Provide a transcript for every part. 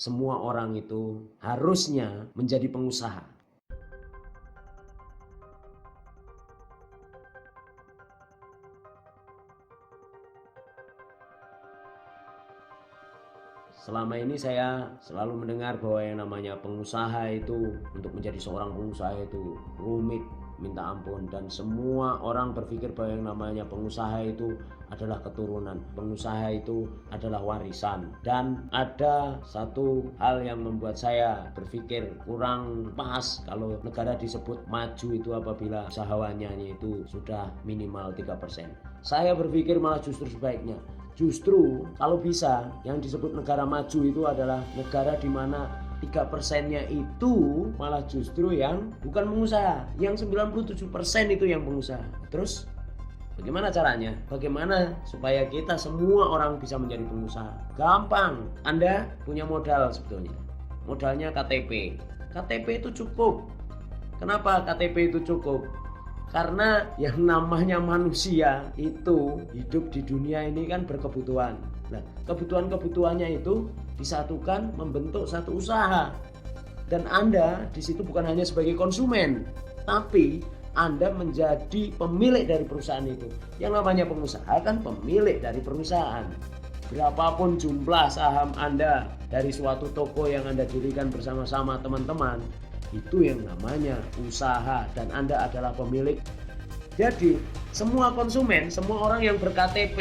semua orang itu harusnya menjadi pengusaha. Selama ini saya selalu mendengar bahwa yang namanya pengusaha itu, untuk menjadi seorang pengusaha itu rumit, minta ampun, dan semua orang berpikir bahwa yang namanya pengusaha itu adalah keturunan, pengusaha itu adalah warisan. Dan ada satu hal yang membuat saya berpikir kurang pas kalau negara disebut maju itu apabila usahawannya itu sudah minimal 3%. Saya berpikir malah justru sebaiknya. Justru kalau bisa yang disebut negara maju itu adalah negara di mana 3%-nya itu malah justru yang bukan pengusaha, yang 97% itu yang pengusaha. Terus bagaimana caranya? Bagaimana supaya kita semua orang bisa menjadi pengusaha? Gampang. Anda punya modal sebetulnya. Modalnya KTP. KTP itu cukup. Kenapa KTP itu cukup? Karena yang namanya manusia itu hidup di dunia ini kan berkebutuhan. Nah, kebutuhan-kebutuhannya itu disatukan membentuk satu usaha. Dan Anda di situ bukan hanya sebagai konsumen, tapi Anda menjadi pemilik dari perusahaan itu. Yang namanya pengusaha kan pemilik dari perusahaan. Berapapun jumlah saham Anda dari suatu toko yang Anda dirikan bersama-sama teman-teman, itu yang namanya usaha dan Anda adalah pemilik. Jadi semua konsumen, semua orang yang ber-KTP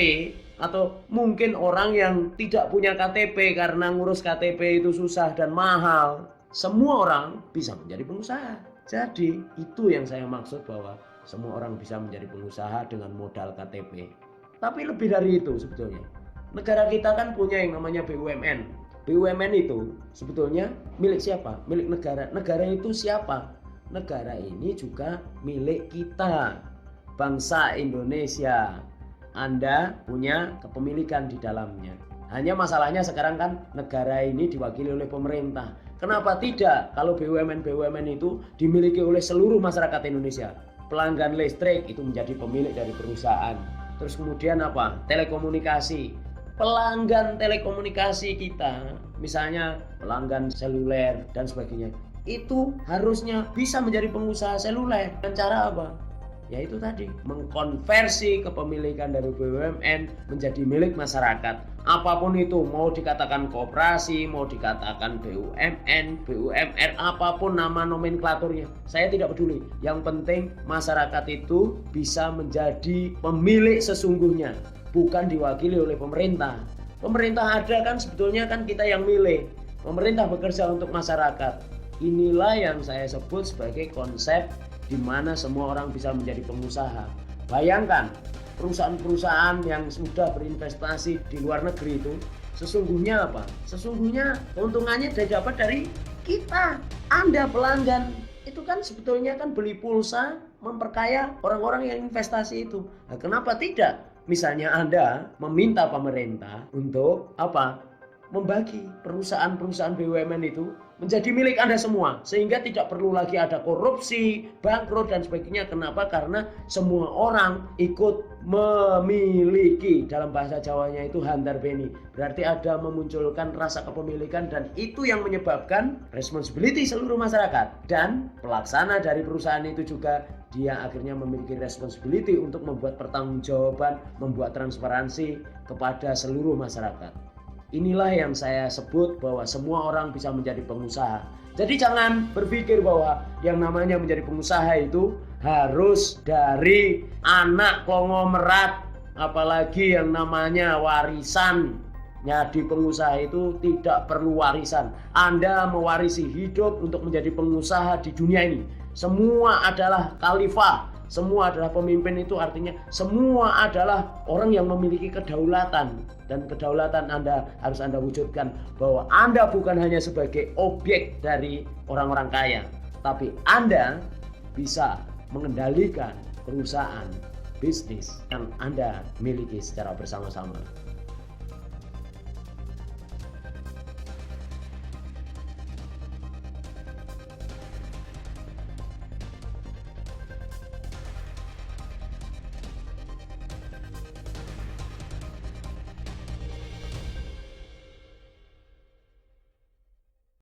atau mungkin orang yang tidak punya KTP karena ngurus KTP itu susah dan mahal, semua orang bisa menjadi pengusaha. Jadi itu yang saya maksud bahwa semua orang bisa menjadi pengusaha dengan modal KTP. Tapi lebih dari itu sebetulnya. Negara kita kan punya yang namanya BUMN. BUMN itu sebetulnya milik siapa? Milik negara. Negara itu siapa? Negara ini juga milik kita, bangsa Indonesia. Anda punya kepemilikan di dalamnya. Hanya masalahnya sekarang kan negara ini diwakili oleh pemerintah. Kenapa tidak kalau BUMN itu dimiliki oleh seluruh masyarakat Indonesia? Pelanggan listrik itu menjadi pemilik dari perusahaan. Terus kemudian apa? Telekomunikasi. Pelanggan telekomunikasi kita, misalnya pelanggan seluler dan sebagainya, itu harusnya bisa menjadi pengusaha seluler. Dengan cara apa? Yaitu tadi, mengkonversi kepemilikan dari BUMN menjadi milik masyarakat. Apapun itu, mau dikatakan koperasi, mau dikatakan BUMN, BUMR, apapun nama nomenklaturnya, saya tidak peduli. Yang penting masyarakat itu bisa menjadi pemilik sesungguhnya, bukan diwakili oleh pemerintah. Pemerintah ada kan sebetulnya kan kita yang milih. Pemerintah bekerja untuk masyarakat. Inilah yang saya sebut sebagai konsep di mana semua orang bisa menjadi pengusaha. Bayangkan perusahaan-perusahaan yang sudah berinvestasi di luar negeri itu sesungguhnya apa? Sesungguhnya keuntungannya didapat dari kita, Anda pelanggan. Itu kan sebetulnya kan beli pulsa memperkaya orang-orang yang investasi itu. Nah, kenapa tidak? Misalnya Anda meminta pemerintah untuk apa? Membagi perusahaan-perusahaan BUMN itu menjadi milik Anda semua, sehingga tidak perlu lagi ada korupsi, bangkrut dan sebagainya. Kenapa? Karena semua orang ikut memiliki, dalam bahasa Jawanya itu handarbeni, berarti ada memunculkan rasa kepemilikan, dan itu yang menyebabkan responsibility seluruh masyarakat, dan pelaksana dari perusahaan itu juga dia akhirnya memiliki responsibility untuk membuat pertanggungjawaban, membuat transparansi kepada seluruh masyarakat. Inilah yang saya sebut bahwa semua orang bisa menjadi pengusaha. Jadi jangan berpikir bahwa yang namanya menjadi pengusaha itu harus dari anak konglomerat, apalagi yang namanya warisan. Jadi pengusaha itu tidak perlu warisan. Anda mewarisi hidup untuk menjadi pengusaha di dunia ini. Semua adalah khalifah. Semua adalah pemimpin, itu artinya semua adalah orang yang memiliki kedaulatan. Dan kedaulatan harus Anda wujudkan bahwa Anda bukan hanya sebagai objek dari orang-orang kaya, tapi Anda bisa mengendalikan perusahaan, bisnis yang Anda miliki secara bersama-sama.